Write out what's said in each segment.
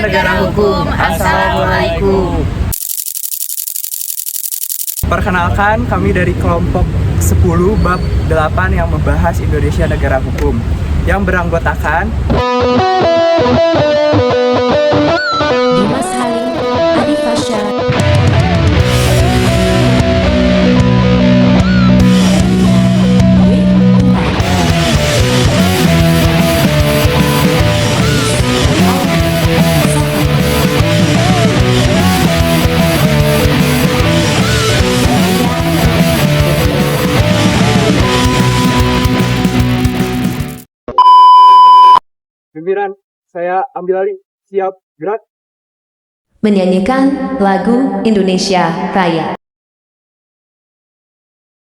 Negara Hukum. Assalamualaikum. Perkenalkan, kami dari kelompok 10 bab 8 yang membahas Indonesia Negara Hukum yang beranggotakan Dimas Halim, Adi Fasya, pimpinan. Saya ambil alih. Siap, gerak. menyanyikan lagu Indonesia Raya.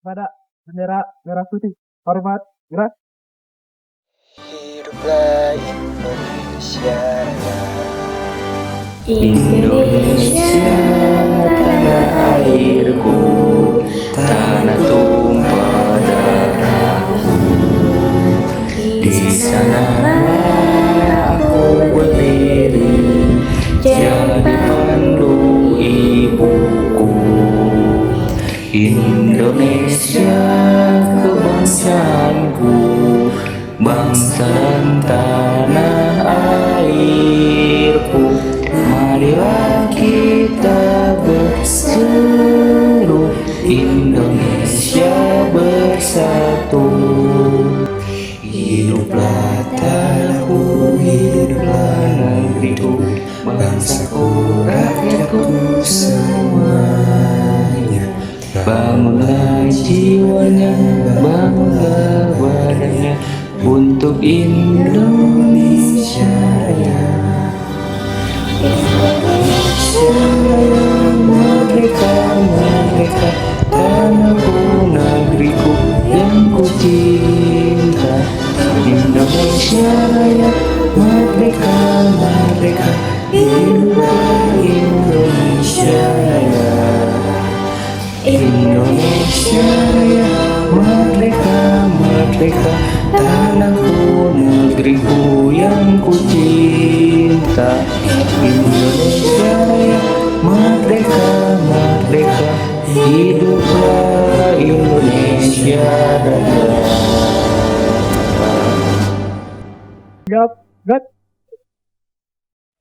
Pada bendera merah putih. Hormat, gerak. Hiduplah Indonesia Raya. Indonesia tanah airku, tanah tumpah darahku. Di sana aku berdiri, jadi pandu ibuku. Indonesia kebangsaanku, bangsa dan tanah airku. Marilah kita berseru, Indonesia bersatu. Hiduplah tanahku, hiduplah negeriku, bangsaku, rakyatku semuanya. Bangunlah jiwanya, bangunlah badannya untuk Indonesia Raya. Indonesia Raya, merdeka, merdeka, tanahku, negeriku yang ku cinta. Indonesia Raya, merdeka, merdeka, hiduplah Indonesia Raya. Indonesia Raya, merdeka, merdeka, tanahku, negeriku yang ku cinta. Indonesia Raya, merdeka, merdeka, hiduplah Indonesia Raya. Gap, gat.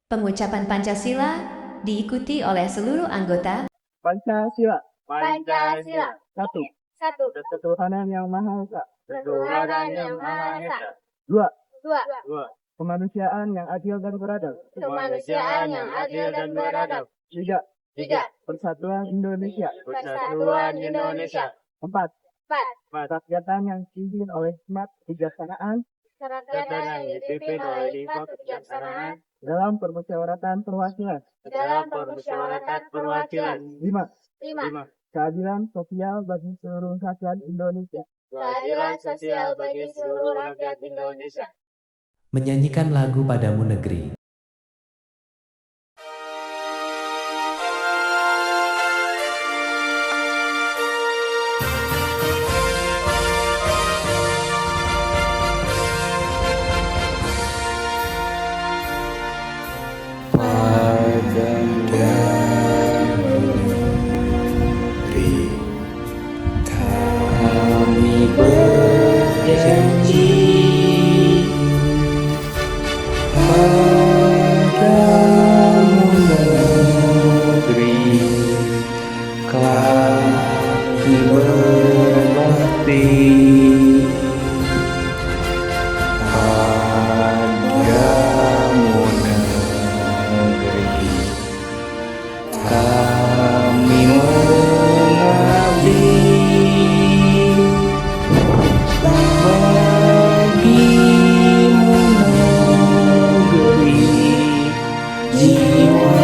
Pengucapan Pancasila diikuti oleh seluruh anggota. Pancasila. Pancasila. Satu. Satu. Ketuhanan yang Maha Esa. Ketuhanan yang Maha Esa. Dua. Dua. Kemanusiaan yang adil dan beradab. Kemanusiaan yang adil dan beradab. Tiga. Tiga. Persatuan Indonesia. Persatuan Indonesia. Empat. Empat. Rakyatan yang dipimpin oleh hikmat kebijaksanaan Kerakyatan yang dipimpin oleh hikmat kebijaksanaan dalam permusyawaratan perwakilan. dalam permusyawaratan perwakilan. Lima. Lima. Keadilan sosial bagi seluruh rakyat Indonesia. Keadilan sosial bagi seluruh rakyat Indonesia. Menyanyikan lagu Padamu Negeri. Kami berjanji padamu negeri, kami berbakti padamu negeri, kami mengabdi bagimu negeri, jiwa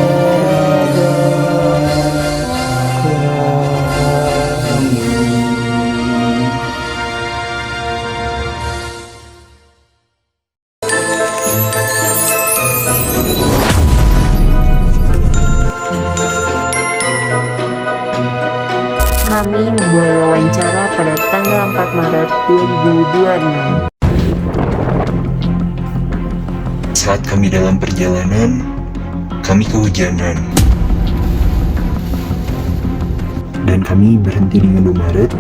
Kami membuat wawancara pada tanggal 4 Maret 2026. Saat kami dalam perjalanan, kami kehujanan. Dan kami berhenti di Indomaret.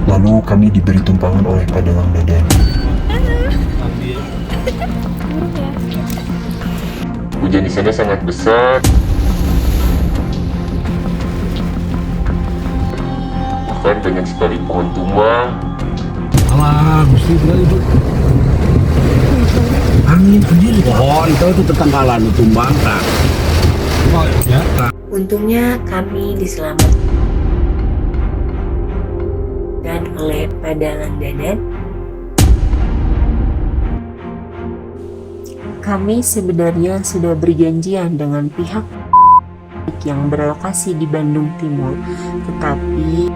Lalu kami diberi tumpangan oleh Padalang Dadan. Hujan di sana sangat besar. Bahkan banyak sekali pohon tumbang. Alah, mesti itu. Angin sendiri. Pohon itu tetanggalan tumbang tak. Untungnya kami diselamatkan oleh Padalang Dadan. Kami sebenarnya sudah berjanjian dengan pihak yang berlokasi di Bandung Timur, tetapi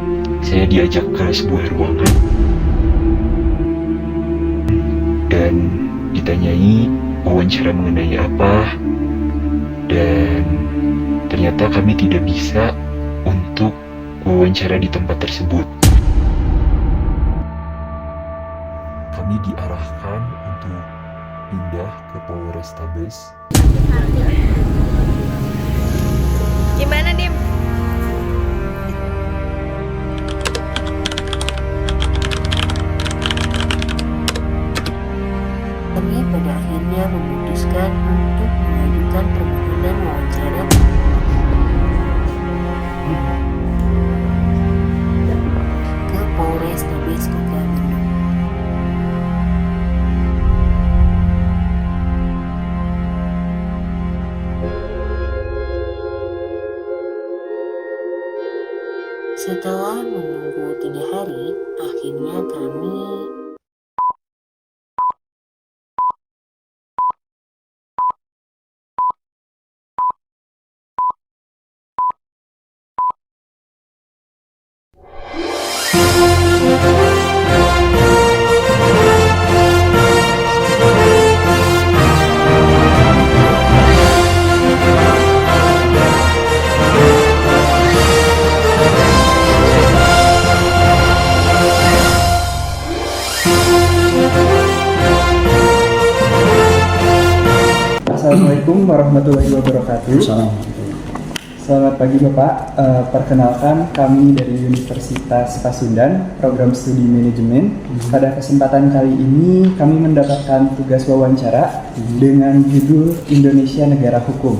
Saya diajak ke sebuah ruangan dan ditanyai wawancara mengenai apa, dan ternyata kami tidak bisa untuk wawancara di tempat tersebut. Kami diarahkan untuk pindah ke Polrestabes. Gimana, Dim? kami pada akhirnya memutuskan untuk mengajukan permohonan wawancara ke Polrestabes Kota Bandung. Setelah menunggu 3 hari, akhirnya kami Assalamualaikum warahmatullahi wabarakatuh. Selamat pagi Bapak. Perkenalkan, kami dari Universitas Pasundan, program studi manajemen. Pada kesempatan kali ini kami mendapatkan tugas wawancara dengan judul Indonesia Negara Hukum.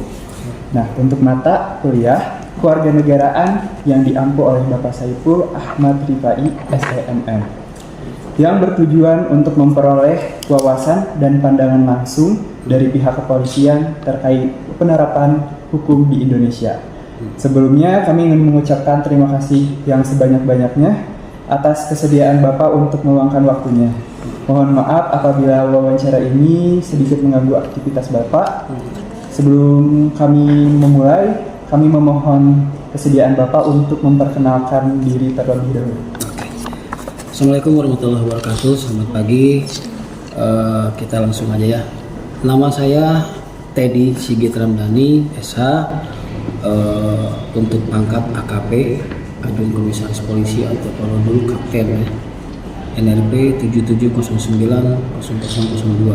Nah, untuk mata kuliah Kewarganegaraan yang diampu oleh Bapak Saiful Ahmad Rifai, SEMM, yang bertujuan untuk memperoleh wawasan dan pandangan langsung dari pihak kepolisian terkait penerapan hukum di Indonesia. Sebelumnya kami ingin mengucapkan terima kasih yang sebanyak-banyaknya atas kesediaan Bapak untuk meluangkan waktunya. Mohon maaf apabila wawancara ini sedikit mengganggu aktivitas Bapak. Sebelum kami memulai, kami memohon kesediaan Bapak untuk memperkenalkan diri terlebih dahulu. Assalamualaikum warahmatullahi wabarakatuh. Selamat pagi. Kita langsung aja ya. Nama saya Teddy Sigit Ramdhani, SH, untuk pangkat AKP, Ajun Komisaris Polisi atau kalau dulu Kapten ya. NRP 77090002.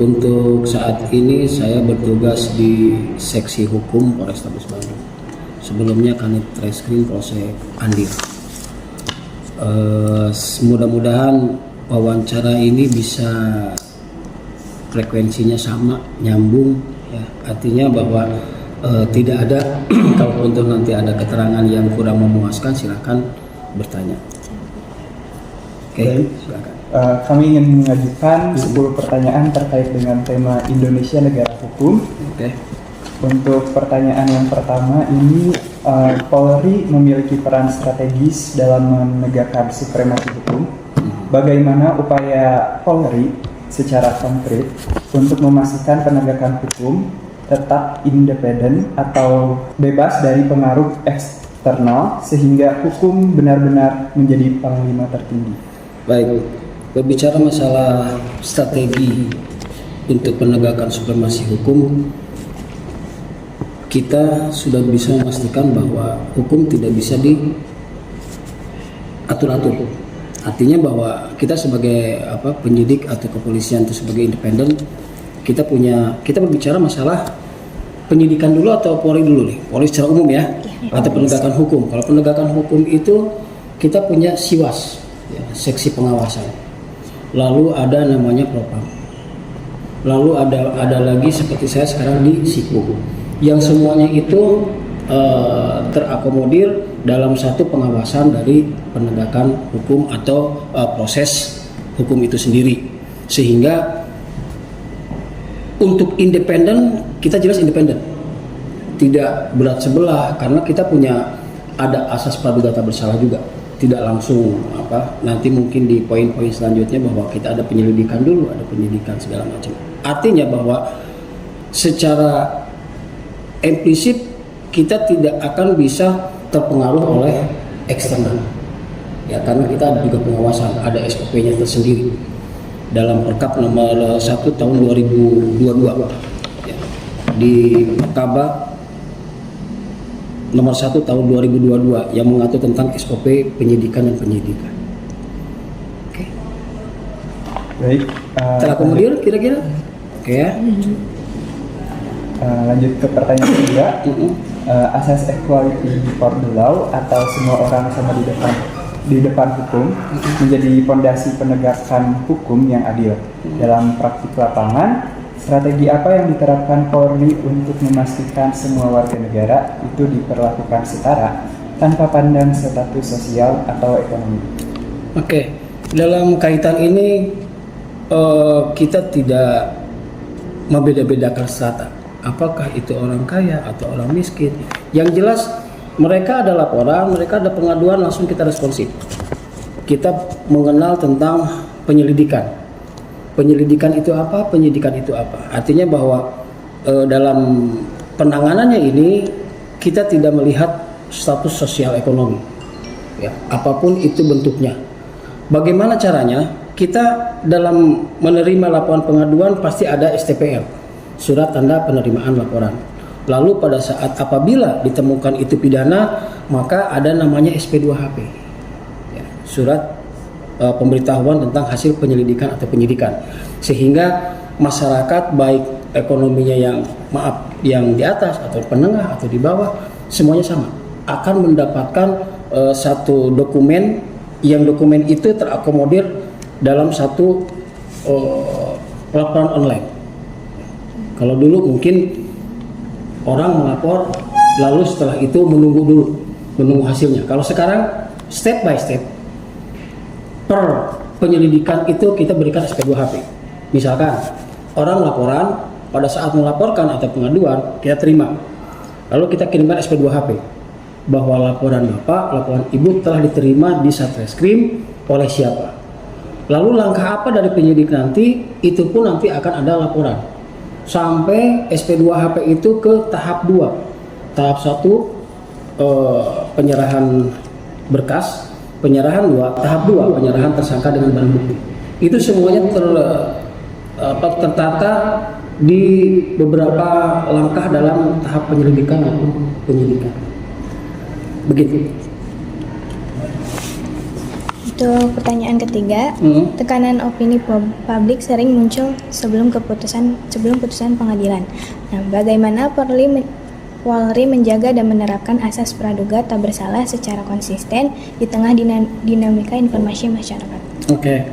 Untuk saat ini saya bertugas di Seksi Hukum Polrestabes Bandung. Sebelumnya Kanit Reskrim Polsek Andir. Mudah-mudahan wawancara ini bisa frekuensinya sama, nyambung ya. Artinya bahwa tidak ada kalau untuk nanti ada keterangan yang kurang memuaskan silakan bertanya. Oke, silakan. Kami ingin mengajukan 10 pertanyaan terkait dengan tema Indonesia Negara Hukum. Oke. Untuk pertanyaan yang pertama ini, Polri memiliki peran strategis dalam menegakkan supremasi hukum. Bagaimana upaya Polri secara konkret untuk memastikan penegakan hukum tetap independen atau bebas dari pengaruh eksternal sehingga hukum benar-benar menjadi panglima tertinggi? Baik, berbicara masalah strategi untuk penegakan supremasi hukum, kita sudah bisa memastikan bahwa hukum tidak bisa diatur-atur. Artinya bahwa kita sebagai penyidik atau kepolisian itu sebagai independen, kita berbicara masalah penyidikan dulu atau Polri dulu nih? Polri secara umum ya, atau penegakan hukum. Kalau penegakan hukum itu kita punya Siwas, ya, seksi pengawasan. Lalu ada namanya Propam. Lalu ada lagi seperti saya sekarang di Siku. Yang semuanya itu terakomodir dalam satu pengawasan dari penegakan hukum atau proses hukum itu sendiri. Sehingga untuk independen, kita jelas independen. Tidak berat sebelah karena kita punya ada asas praduga tak bersalah juga. Tidak langsung nanti mungkin di poin-poin selanjutnya bahwa kita ada penyelidikan dulu, ada penyidikan segala macam. Artinya bahwa secara implisit kita tidak akan bisa terpengaruh oleh eksternal. Ya, karena kita ada juga pengawasan, ada SOP-nya tersendiri dalam Perkap nomor 1 tahun 2022 ya, di Kaba nomor 1 tahun 2022 yang mengatur tentang SOP penyidikan dan penyidikan. Oke. Baik. Terakomodir kira-kira? Oke ya. Lanjut ke pertanyaan kedua. Asas equality before the law atau semua orang sama di depan hukum menjadi fondasi penegakan hukum yang adil. Dalam praktik lapangan, strategi apa yang diterapkan Polri untuk memastikan semua warga negara itu diperlakukan setara tanpa pandang status sosial atau ekonomi? Oke, dalam kaitan ini kita tidak membeda-bedakan strata. Apakah itu orang kaya atau orang miskin? Yang jelas mereka ada laporan, mereka ada pengaduan, langsung kita responsif. Kita mengenal tentang penyelidikan. Penyelidikan itu apa? Penyidikan itu apa? Artinya bahwa dalam penanganannya ini kita tidak melihat status sosial ekonomi, ya, apapun itu bentuknya. Bagaimana caranya? Kita dalam menerima laporan pengaduan pasti ada STPL, surat tanda penerimaan laporan. Lalu pada saat apabila ditemukan itu pidana, maka ada namanya SP2HP, ya, surat pemberitahuan tentang hasil penyelidikan atau penyidikan, sehingga masyarakat baik ekonominya yang di atas atau penengah atau di bawah semuanya sama akan mendapatkan satu dokumen yang dokumen itu terakomodir dalam satu laporan online. Kalau dulu mungkin orang melapor lalu setelah itu menunggu hasilnya. Kalau sekarang step by step per penyelidikan itu kita berikan SP2HP. Misalkan orang laporan, pada saat melaporkan atau pengaduan kita terima, lalu kita kirimkan SP2HP bahwa laporan Bapak, laporan Ibu telah diterima di Satreskrim oleh siapa. Lalu langkah apa dari penyidik nanti, itu pun nanti akan ada laporan sampai SP2HP itu ke tahap 2. Tahap 1 penyerahan berkas, penyerahan 2, tahap 2 penyerahan tersangka dengan barang bukti. Itu semuanya tertata di beberapa langkah dalam tahap penyelidikan maupun penyidikan. Begitu. Untuk pertanyaan ketiga, tekanan opini publik sering muncul sebelum putusan pengadilan. Nah, bagaimana Polri menjaga dan menerapkan asas praduga tak bersalah secara konsisten di tengah dinamika informasi masyarakat? Oke,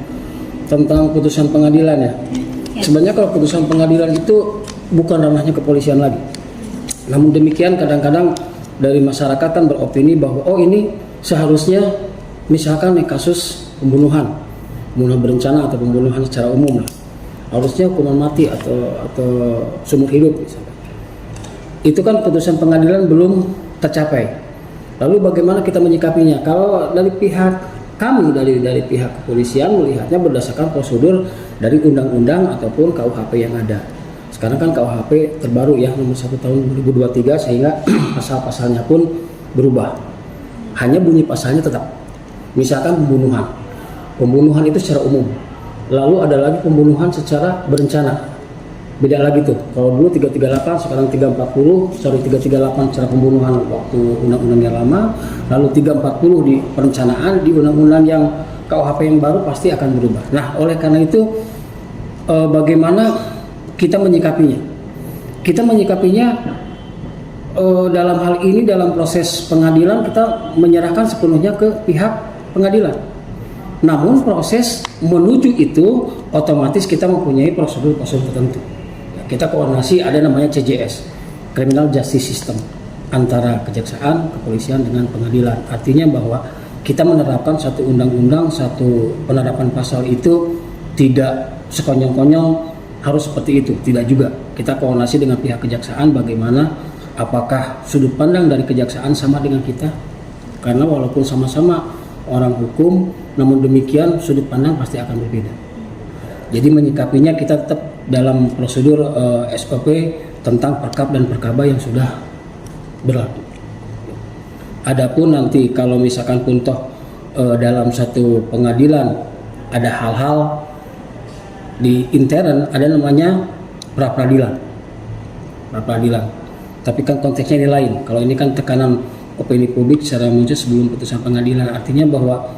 tentang putusan pengadilan ya. Sebenarnya kalau putusan pengadilan itu bukan ranahnya kepolisian lagi. Namun demikian kadang-kadang dari masyarakat kan beropini bahwa ini seharusnya misalkan kasus pembunuhan berencana atau pembunuhan secara umum lah, harusnya hukuman mati atau seumur hidup misalkan. Itu kan putusan pengadilan belum tercapai. Lalu bagaimana kita menyikapinya? Kalau dari pihak kami dari pihak kepolisian melihatnya berdasarkan prosedur dari undang-undang ataupun KUHP yang ada. Sekarang kan KUHP terbaru ya nomor 1 tahun 2023 sehingga pasal-pasalnya pun berubah. Hanya bunyi pasalnya tetap. Misalkan pembunuhan itu secara umum. Lalu ada lagi pembunuhan secara berencana. Beda lagi tuh. Kalau dulu 338, sekarang 338 secara pembunuhan waktu undang-undang yang lama, lalu 340 di perencanaan, di undang-undang yang KUHP yang baru pasti akan berubah. Nah, oleh karena itu bagaimana kita menyikapinya? kita menyikapinya dalam hal ini, dalam proses pengadilan kita menyerahkan sepenuhnya ke pihak pengadilan. Namun proses menuju itu otomatis kita mempunyai prosedur-prosedur tertentu. Kita koordinasi, ada namanya CJS, Criminal Justice System, antara kejaksaan, kepolisian dengan pengadilan. Artinya bahwa kita menerapkan satu undang-undang, satu penerapan pasal itu tidak sekonyong-konyong harus seperti itu, tidak juga. Kita koordinasi dengan pihak kejaksaan bagaimana, apakah sudut pandang dari kejaksaan sama dengan kita, karena walaupun sama-sama orang hukum, namun demikian sudut pandang pasti akan berbeda. Jadi menyikapinya kita tetap dalam prosedur SOP tentang perkap dan perkaba yang sudah berlaku. Adapun nanti kalau misalkan pun toh dalam satu pengadilan ada hal-hal di intern, ada namanya pra-peradilan. Tapi kan konteksnya ini lain. Kalau ini kan tekanan opini publik secara muncul sebelum putusan pengadilan. Artinya bahwa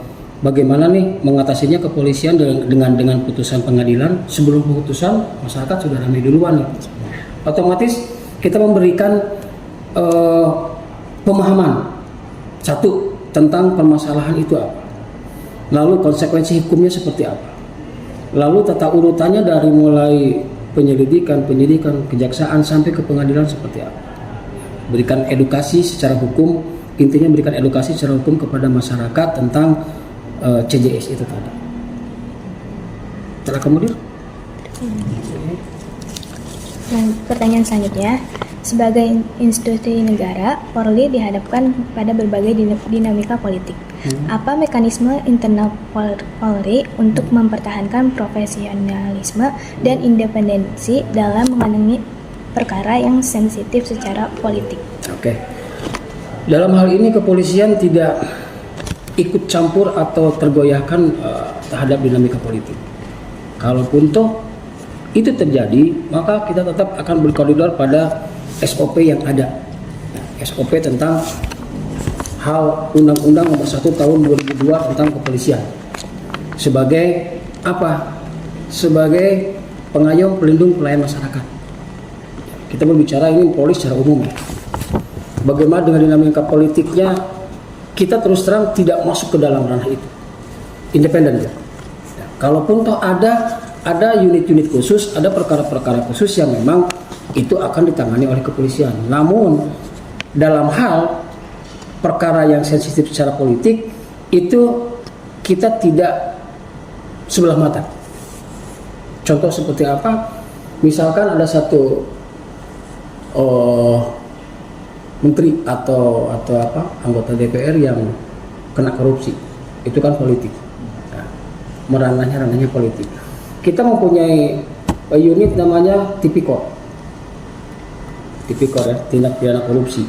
bagaimana nih mengatasinya kepolisian dengan putusan pengadilan. Sebelum putusan masyarakat sudah ramai duluan nih. Otomatis kita memberikan pemahaman satu tentang permasalahan itu apa, lalu konsekuensi hukumnya seperti apa, lalu tata urutannya dari mulai penyidikan, kejaksaan sampai ke pengadilan seperti apa. Berikan edukasi secara hukum, intinya berikan edukasi secara hukum kepada masyarakat tentang CJS itu tadi. Terakomodir? Pertanyaan selanjutnya, sebagai institusi negara, Polri dihadapkan pada berbagai dinamika politik. Apa mekanisme internal Polri untuk mempertahankan profesionalisme dan independensi dalam menangani perkara yang sensitif secara politik? Oke. Dalam hal ini kepolisian tidak ikut campur atau tergoyahkan terhadap dinamika politik. Kalaupun toh itu terjadi, maka kita tetap akan berkoridor pada SOP yang ada. SOP tentang hal Undang-Undang Nomor 1 Tahun 2002 tentang kepolisian. Sebagai apa? Sebagai pengayom, pelindung, pelayan masyarakat. Kita berbicara ini Polri secara umum. Bagaimana dengan dinamika politiknya, kita terus terang tidak masuk ke dalam ranah itu. Independen ya. Kalaupun toh ada unit-unit khusus, ada perkara-perkara khusus yang memang itu akan ditangani oleh kepolisian. Namun dalam hal perkara yang sensitif secara politik itu kita tidak sebelah mata. Contoh seperti apa? Misalkan ada satu menteri atau anggota DPR yang kena korupsi, itu kan politik. Nah, ranahnya politik. Kita mempunyai unit namanya Tipikor ya, tindak pidana korupsi.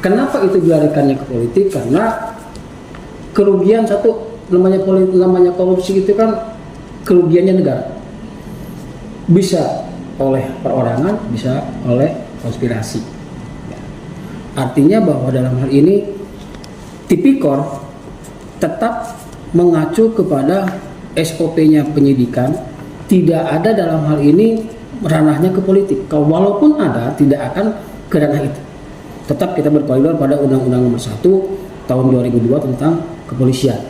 Kenapa itu dilarikannya ke politik? Karena kerugian satu, namanya korupsi itu kan kerugiannya negara. Bisa oleh perorangan, bisa oleh konspirasi. Artinya bahwa dalam hal ini Tipikor tetap mengacu kepada SOP-nya penyidikan, tidak ada dalam hal ini ranahnya ke politik. Kalau walaupun ada, tidak akan ke ranah itu. Tetap kita berkoridor pada Undang-Undang Nomor 1 Tahun 2002 tentang kepolisian.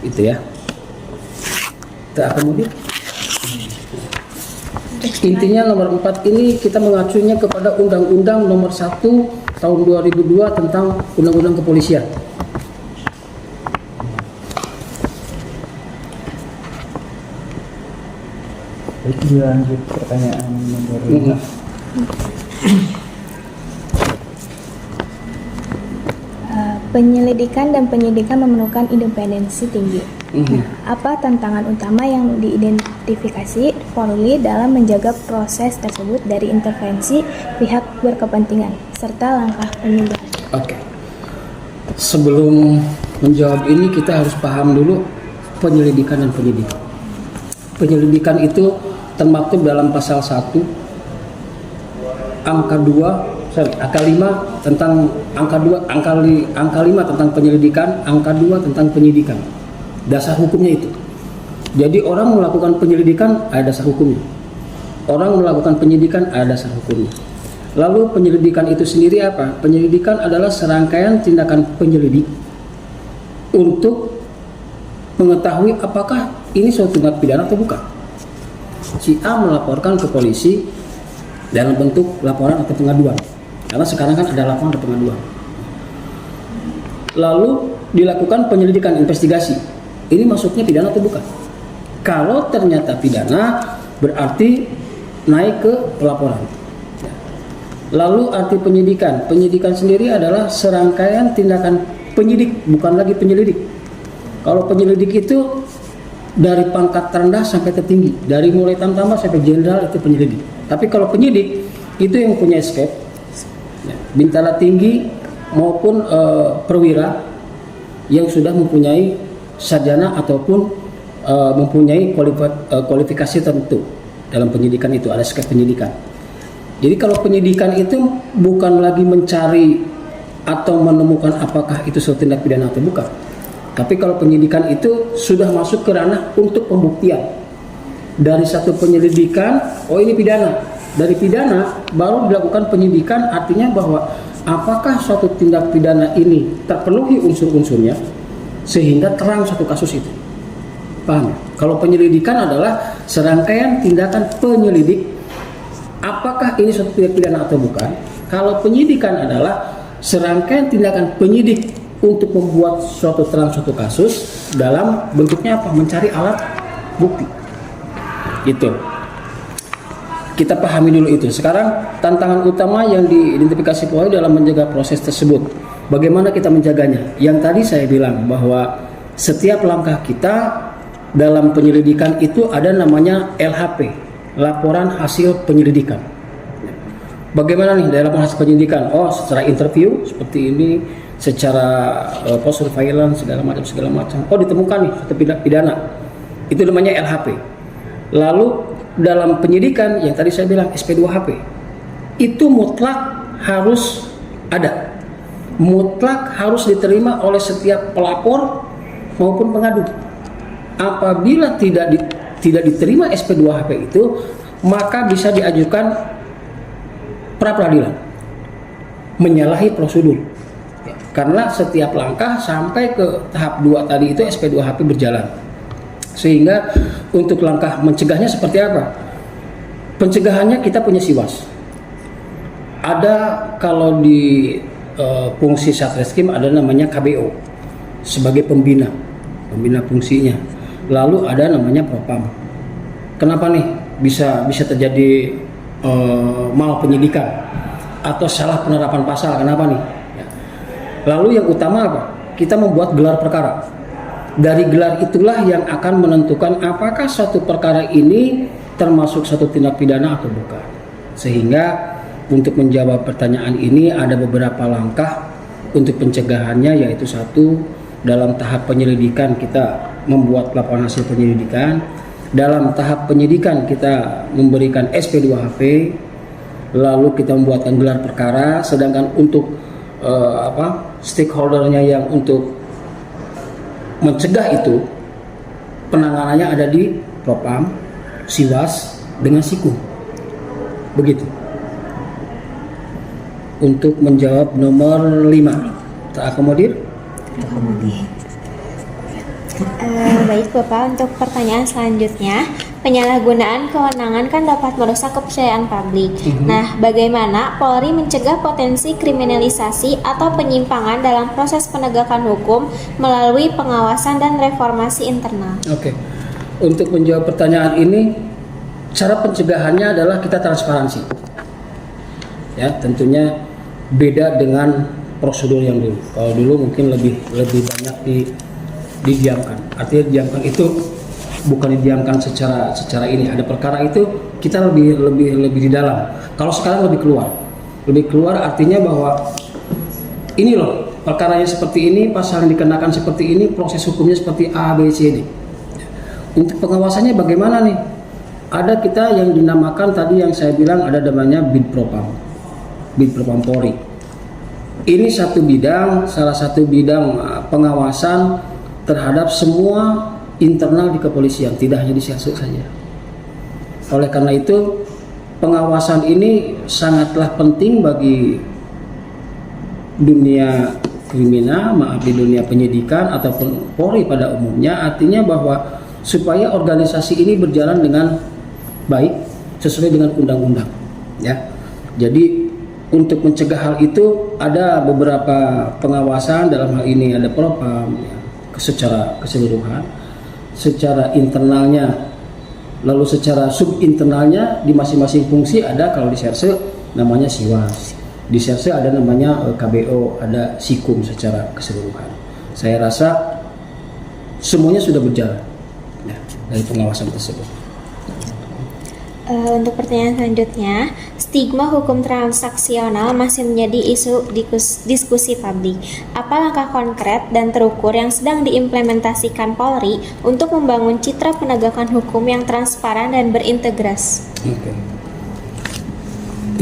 Itu ya. Terakomodir. Intinya nomor 4 ini kita mengacunya kepada Undang-Undang Nomor 1 Tahun 2002 tentang Undang-Undang Kepolisian. Baik, lanjut pertanyaan nomor 5. Penyelidikan dan penyidikan memerlukan independensi tinggi. Apa tantangan utama yang diidentifikasi Polri dalam menjaga proses tersebut dari intervensi pihak berkepentingan serta langkah penyuluhan? Oke. Sebelum menjawab ini kita harus paham dulu penyelidikan dan penyidikan. Penyelidikan itu termaktub dalam pasal 1 angka 5 tentang angka 5 tentang penyelidikan, angka 2 tentang penyidikan. Dasar hukumnya itu. Jadi orang melakukan penyelidikan ada dasar hukumnya. orang melakukan penyidikan ada dasar hukumnya. Lalu penyelidikan itu sendiri apa? Penyelidikan adalah serangkaian tindakan penyelidik untuk mengetahui apakah ini suatu tindak pidana atau bukan. Si A melaporkan ke polisi dalam bentuk laporan atau pengaduan. Karena sekarang kan ada laporan atau pengaduan. Lalu dilakukan penyelidikan investigasi. Ini masuknya pidana atau bukan? Kalau ternyata pidana, berarti naik ke pelaporan. Lalu arti penyidikan. Penyidikan sendiri adalah serangkaian tindakan penyidik, bukan lagi penyelidik. Kalau penyelidik itu dari pangkat terendah sampai tertinggi, dari mulai tamtama sampai jenderal itu penyelidik. Tapi kalau penyidik itu yang punya escape, bintara tinggi maupun perwira yang sudah mempunyai sarjana ataupun mempunyai kualifikasi tertentu dalam penyidikan itu, ada escape penyidikan. Jadi kalau penyidikan itu bukan lagi mencari atau menemukan apakah itu suatu tindak pidana atau bukan. Tapi kalau penyidikan itu sudah masuk ke ranah untuk pembuktian. Dari satu penyelidikan, oh ini pidana. Dari pidana baru dilakukan penyidikan, artinya bahwa apakah suatu tindak pidana ini terpenuhi unsur-unsurnya sehingga terang satu kasus itu. Paham? Kalau penyelidikan adalah serangkaian tindakan penyelidik, apakah ini suatu tindak pidana atau bukan. Kalau penyidikan adalah serangkaian tindakan penyidik untuk membuat suatu terang suatu kasus dalam bentuknya apa? Mencari alat bukti. Itu. Kita pahami dulu itu. Sekarang tantangan utama yang diidentifikasi Polri dalam menjaga proses tersebut. Bagaimana kita menjaganya? Yang tadi saya bilang bahwa setiap langkah kita dalam penyelidikan itu ada namanya LHP, laporan hasil penyelidikan. Bagaimana nih dalam hasil penyelidikan? Oh, secara interview seperti ini, secara post surveillance segala macam. Oh, ditemukan nih suatu pidana. Itu namanya LHP. Lalu dalam penyidikan yang tadi saya bilang SP2HP itu mutlak harus ada, mutlak harus diterima oleh setiap pelapor maupun pengadu. Apabila tidak diterima SP2HP itu, maka bisa diajukan pra peradilan, menyalahi prosedur. Karena setiap langkah sampai ke tahap 2 tadi itu SP2HP berjalan. Sehingga untuk langkah mencegahnya seperti apa? Pencegahannya kita punya Siwas. Ada kalau di fungsi Satreskrim ada namanya KBO sebagai pembina fungsinya. Lalu ada namanya Propam. Kenapa nih bisa terjadi mal penyidikan atau salah penerapan pasal? Kenapa nih? Lalu yang utama apa? Kita membuat gelar perkara. Dari gelar itulah yang akan menentukan apakah suatu perkara ini termasuk satu tindak pidana atau bukan. Sehingga untuk menjawab pertanyaan ini ada beberapa langkah untuk pencegahannya, yaitu satu, dalam tahap penyelidikan kita membuat laporan hasil penyelidikan. Dalam tahap penyidikan kita memberikan SP2HP, lalu kita membuatkan gelar perkara. Sedangkan untuk stakeholdernya yang untuk mencegah itu, penanganannya ada di Propam, Siwas, dengan Sikum. Begitu. Untuk menjawab nomor 5, terakomodir? Baik Bapak, untuk pertanyaan selanjutnya, penyalahgunaan kewenangan kan dapat merusak kepercayaan publik. Nah, bagaimana Polri mencegah potensi kriminalisasi atau penyimpangan dalam proses penegakan hukum melalui pengawasan dan reformasi internal? Oke. Untuk menjawab pertanyaan ini, cara pencegahannya adalah kita transparansi. Ya, tentunya beda dengan prosedur yang dulu. Kalau dulu mungkin lebih banyak didiamkan. Artinya didiamkan itu bukan didiamkan secara ini. Ada perkara itu kita lebih di dalam. Kalau sekarang lebih keluar artinya bahwa ini loh perkaranya seperti ini, pasal yang dikenakan seperti ini, proses hukumnya seperti A, B, C, D. Untuk pengawasannya bagaimana nih? Ada kita yang dinamakan tadi yang saya bilang ada namanya Bid Propam Polri. Ini salah satu bidang pengawasan terhadap semua internal di kepolisian, tidak hanya di Selsel saja. Oleh karena itu pengawasan ini sangatlah penting bagi dunia kriminal, di dunia penyidikan ataupun Polri pada umumnya. Artinya bahwa supaya organisasi ini berjalan dengan baik sesuai dengan undang-undang, ya. Jadi untuk mencegah hal itu ada beberapa pengawasan, dalam hal ini ada Propam ya, secara keseluruhan, secara internalnya, lalu secara subinternalnya di masing-masing fungsi ada. Kalau di Serse namanya Siwas, di Serse ada namanya KBO, ada Sikum secara keseluruhan. Saya rasa semuanya sudah berjalan ya, dari pengawasan tersebut. Untuk pertanyaan selanjutnya, stigma hukum transaksional masih menjadi isu diskusi publik. Apa langkah konkret dan terukur yang sedang diimplementasikan Polri untuk membangun citra penegakan hukum yang transparan dan berintegrasi? Oke.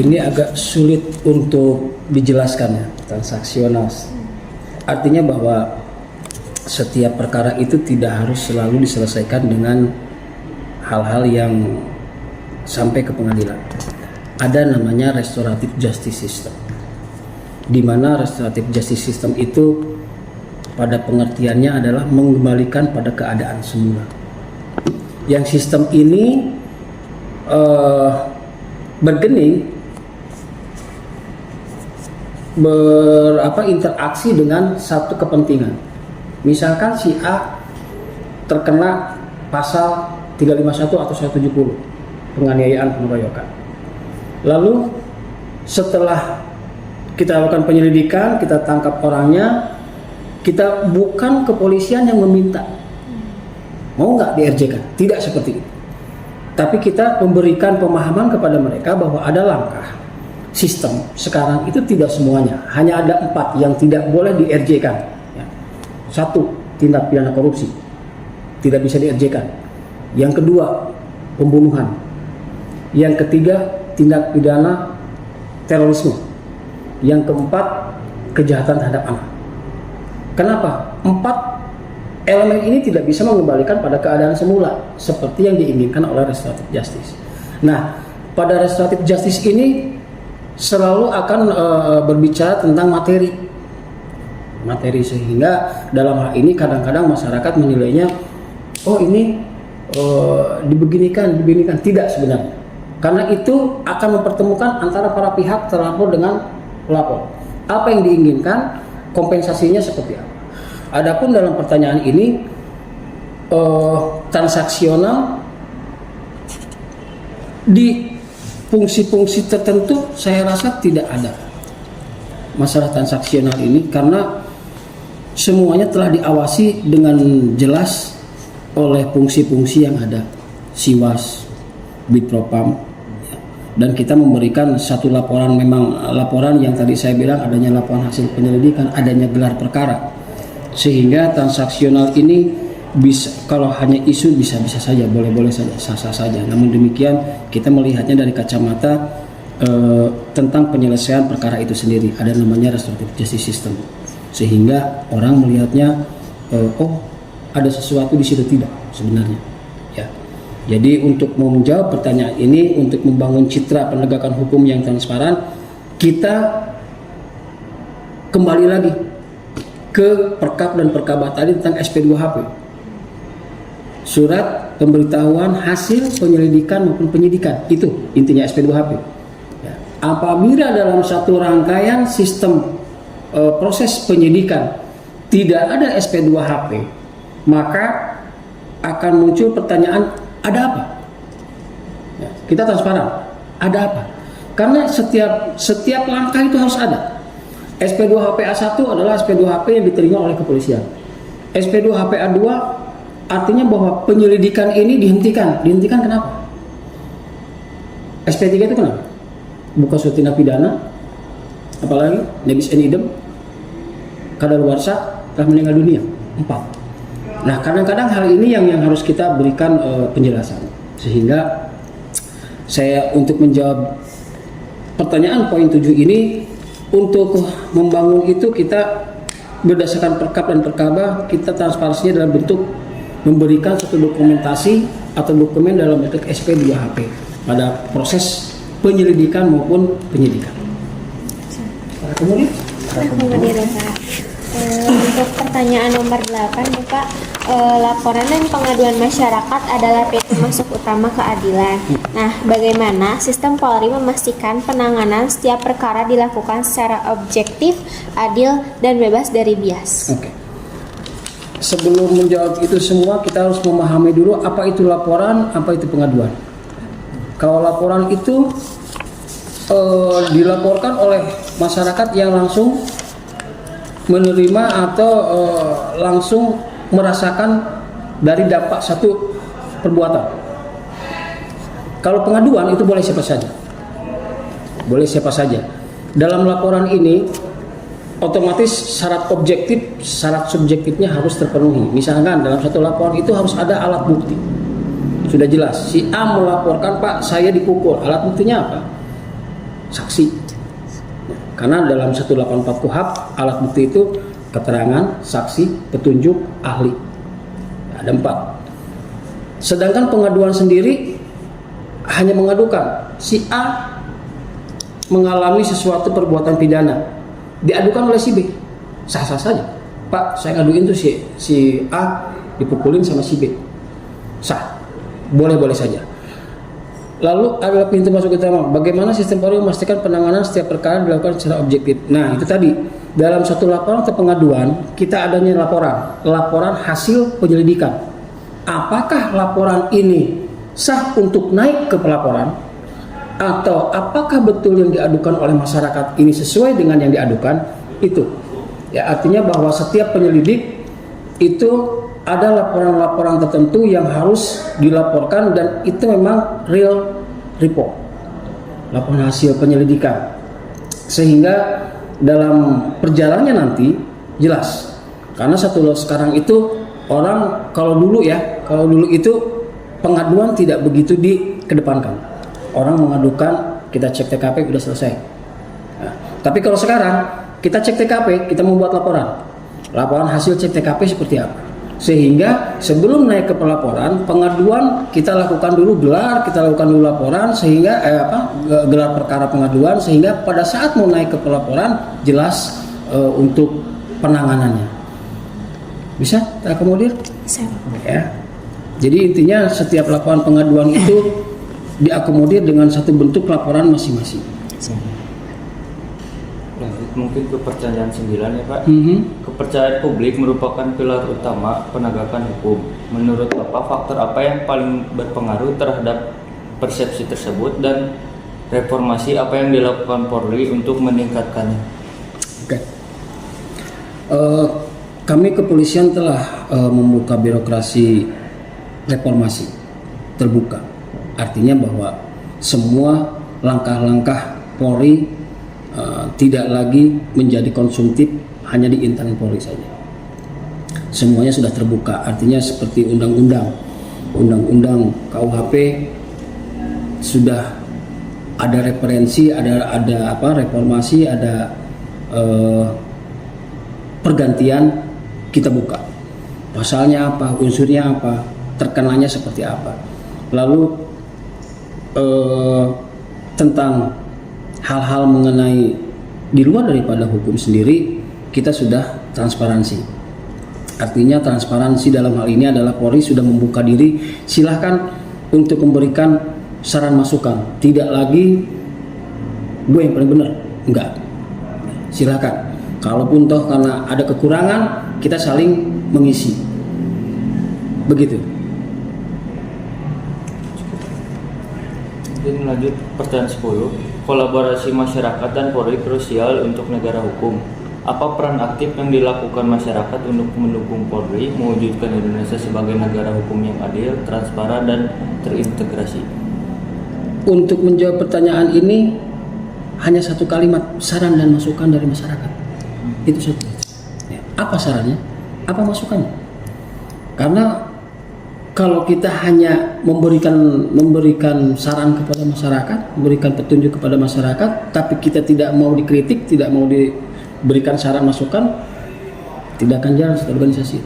Ini agak sulit untuk dijelaskan ya, transaksional. Artinya bahwa setiap perkara itu tidak harus selalu diselesaikan dengan hal-hal yang sampai ke pengadilan. Ada namanya restoratif justice system, di mana restoratif justice system itu pada pengertiannya adalah mengembalikan pada keadaan semula. Yang sistem ini bergening interaksi dengan satu kepentingan. Misalkan si A terkena pasal 351 atau 170 penganiayaan, pengeroyokan. Lalu setelah kita lakukan penyelidikan, kita tangkap orangnya, kita bukan kepolisian yang meminta mau nggak di-RJ-kan, tidak seperti itu. Tapi kita memberikan pemahaman kepada mereka bahwa ada langkah sistem sekarang itu tidak semuanya, hanya ada 4 yang tidak boleh di-RJ-kan. Ya. 1, tindak pidana korupsi, tidak bisa di-RJ-kan. Yang kedua, pembunuhan. Yang ketiga, tindak pidana terorisme. Yang keempat, kejahatan terhadap anak. Kenapa? 4 elemen ini tidak bisa mengembalikan pada keadaan semula seperti yang diinginkan oleh restoratif justice. Nah, pada restoratif justice ini selalu akan berbicara tentang materi, sehingga dalam hal ini kadang-kadang masyarakat menilainya, oh ini dibeginikan, tidak sebenarnya. Karena itu akan mempertemukan antara para pihak terlapor dengan pelapor. Apa yang diinginkan, kompensasinya seperti apa. Adapun dalam pertanyaan ini transaksional di fungsi-fungsi tertentu saya rasa tidak ada masalah transaksional ini, karena semuanya telah diawasi dengan jelas oleh fungsi-fungsi yang ada, Siwas, Bitpropam, dan kita memberikan satu laporan, memang laporan yang tadi saya bilang adanya laporan hasil penyelidikan, adanya gelar perkara, sehingga transaksional ini bisa, kalau hanya isu bisa-bisa saja, boleh-boleh saja, sah-sah saja. Namun demikian kita melihatnya dari kacamata tentang penyelesaian perkara itu sendiri, ada namanya restoratif justice system, sehingga orang melihatnya oh ada sesuatu di situ, tidak sebenarnya ya. Jadi untuk menjawab pertanyaan ini, untuk membangun citra penegakan hukum yang transparan, kita kembali lagi ke Perkap dan Perkabah tadi tentang SP2HP, surat pemberitahuan hasil penyelidikan maupun penyidikan, itu intinya SP2HP ya. Apabila dalam satu rangkaian sistem proses penyidikan tidak ada SP2HP, maka akan muncul pertanyaan, ada apa? Ya, kita transparan, ada apa? Karena setiap langkah itu harus ada. SP2HP A1 adalah SP2HP yang diterima oleh kepolisian. SP2HP A2 artinya bahwa penyelidikan ini dihentikan. Dihentikan kenapa? SP3 itu kenapa? Bukan suatu tindak pidana, apalagi nebis in idem, kadaluarsa, telah meninggal dunia. 4. Nah, kadang-kadang hal ini yang harus kita berikan penjelasan, sehingga saya untuk menjawab pertanyaan poin 7 ini, untuk membangun itu kita berdasarkan Perkap dan Perkabah, kita transparansinya dalam bentuk memberikan satu dokumentasi atau dokumen dalam bentuk SP2HP pada proses penyelidikan maupun penyidikan. Kemudian Kemudian ya, Pak. Untuk pertanyaan nomor 8 ya, Pak. Laporan dan pengaduan masyarakat adalah pintu masuk utama keadilan. Nah, bagaimana sistem Polri memastikan penanganan setiap perkara dilakukan secara objektif, adil, dan bebas dari bias? Oke. Sebelum menjawab itu semua, kita harus memahami dulu apa itu laporan, apa itu pengaduan. Kalau laporan itu dilaporkan oleh masyarakat yang langsung menerima atau langsung merasakan dari dampak satu perbuatan. Kalau pengaduan itu boleh siapa saja. Boleh siapa saja. Dalam laporan ini otomatis syarat objektif, syarat subjektifnya harus terpenuhi. Misalkan dalam satu laporan itu harus ada alat bukti. Sudah jelas, si A melaporkan, Pak, saya dipukul. Alat buktinya apa? Saksi. Karena dalam 184 KUHP alat bukti itu keterangan, saksi, petunjuk, ahli. Ada 4. Sedangkan pengaduan sendiri hanya mengadukan si A mengalami sesuatu perbuatan pidana, diadukan oleh si B, sah-sah saja. Pak, saya ngaduin tuh si A dipukulin sama si B, sah, boleh-boleh saja. Lalu adalah pintu masuk utama. Bagaimana sistem Polri memastikan penanganan setiap perkara dilakukan secara objektif? Nah, itu tadi dalam satu laporan atau pengaduan kita adanya laporan hasil penyelidikan. Apakah laporan ini sah untuk naik ke pelaporan, atau apakah betul yang diadukan oleh masyarakat ini sesuai dengan yang diadukan? Itu ya, artinya bahwa setiap penyelidik itu ada laporan-laporan tertentu yang harus dilaporkan dan itu memang real report, laporan hasil penyelidikan, sehingga dalam perjalanannya nanti jelas. Karena sekarang itu orang kalau dulu itu pengaduan tidak begitu dikedepankan. Orang mengadukan, kita cek TKP udah selesai. Nah, tapi kalau sekarang kita cek TKP, kita membuat laporan hasil cek TKP seperti apa. Sehingga sebelum naik ke pelaporan, pengaduan kita lakukan dulu kita lakukan dulu laporan, sehingga gelar perkara pengaduan, sehingga pada saat mau naik ke pelaporan jelas untuk penanganannya. Bisa terakomodir? Bisa. Ya. Jadi intinya setiap laporan pengaduan itu diakomodir dengan satu bentuk laporan masing-masing. Lanjut mungkin ke pertanyaan 9 ya Pak. Kepercayaan publik merupakan pilar utama penegakan hukum. Menurut Bapak, faktor apa yang paling berpengaruh terhadap persepsi tersebut dan reformasi apa yang dilakukan Polri untuk meningkatkannya? Oke. Kami kepolisian telah membuka birokrasi reformasi terbuka. Artinya bahwa semua langkah-langkah Polri tidak lagi menjadi konsumtif hanya di internal Polri saja. Semuanya sudah terbuka. Artinya seperti undang-undang KUHP sudah ada referensi, ada reformasi, ada pergantian, kita buka. Pasalnya apa, unsurnya apa, terkenanya seperti apa. Lalu tentang hal-hal mengenai di luar daripada hukum sendiri, kita sudah transparansi. Artinya transparansi dalam hal ini adalah Polri sudah membuka diri, silahkan untuk memberikan saran masukan. Tidak lagi gue yang paling benar, enggak. Silahkan. Kalaupun toh karena ada kekurangan, kita saling mengisi. Begitu. Mungkin lanjut pertanyaan 10. Kolaborasi masyarakat dan Polri krusial untuk negara hukum. Apa peran aktif yang dilakukan masyarakat untuk mendukung Polri mewujudkan Indonesia sebagai negara hukum yang adil, transparan, dan terintegrasi? Untuk menjawab pertanyaan ini hanya satu kalimat, saran dan masukan dari masyarakat. Itu saja. Ya, apa sarannya? Apa masukannya? Karena kalau kita hanya memberikan saran kepada masyarakat, memberikan petunjuk kepada masyarakat, tapi kita tidak mau dikritik, tidak mau diberikan saran masukan, tidak akan jalan satu organisasi.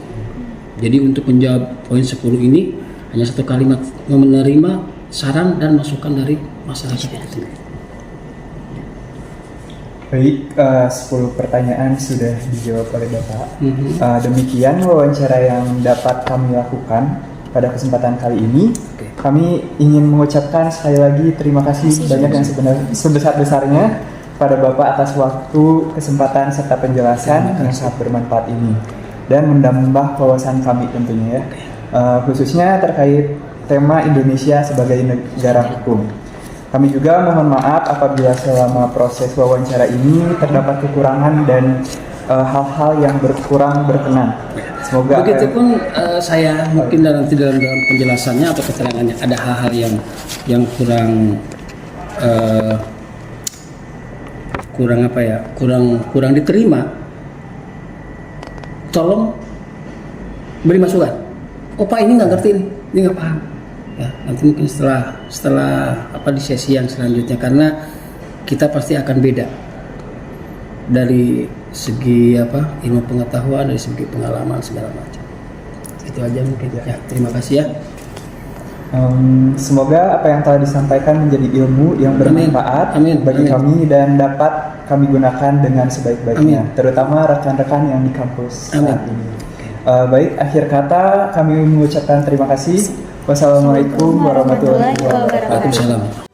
Jadi untuk menjawab poin 10 ini hanya satu kalimat, menerima saran dan masukan dari masyarakat. Baik, 10 pertanyaan sudah dijawab oleh Bapak. Demikian wawancara yang dapat kami lakukan pada kesempatan kali ini. Kami ingin mengucapkan sekali lagi terima kasih banyak yang sebesar-besarnya pada Bapak atas waktu, kesempatan, serta penjelasan yang sangat bermanfaat ini dan menambah wawasan kami tentunya ya, khususnya terkait tema Indonesia sebagai negara hukum. Kami juga mohon maaf apabila selama proses wawancara ini terdapat kekurangan dan hal-hal yang kurang berkenan. Semoga Begitupun saya mungkin dalam penjelasannya atau keterangannya ada hal-hal yang kurang diterima. Tolong beri masukan. Oh Pak, ini nggak ngerti ini nggak paham. Ya, nanti mungkin setelah di sesi yang selanjutnya, karena kita pasti akan beda dari segi ilmu pengetahuan, dari segi pengalaman segala macam. Itu aja mungkin ya. Terima kasih ya. Semoga apa yang telah disampaikan menjadi ilmu yang bermanfaat bagi kami dan dapat kami gunakan dengan sebaik-baiknya, terutama rekan-rekan yang di kampus saat ini. Baik, akhir kata kami mengucapkan terima kasih. Wassalamualaikum warahmatullahi wabarakatuh. Waalaikumsalam.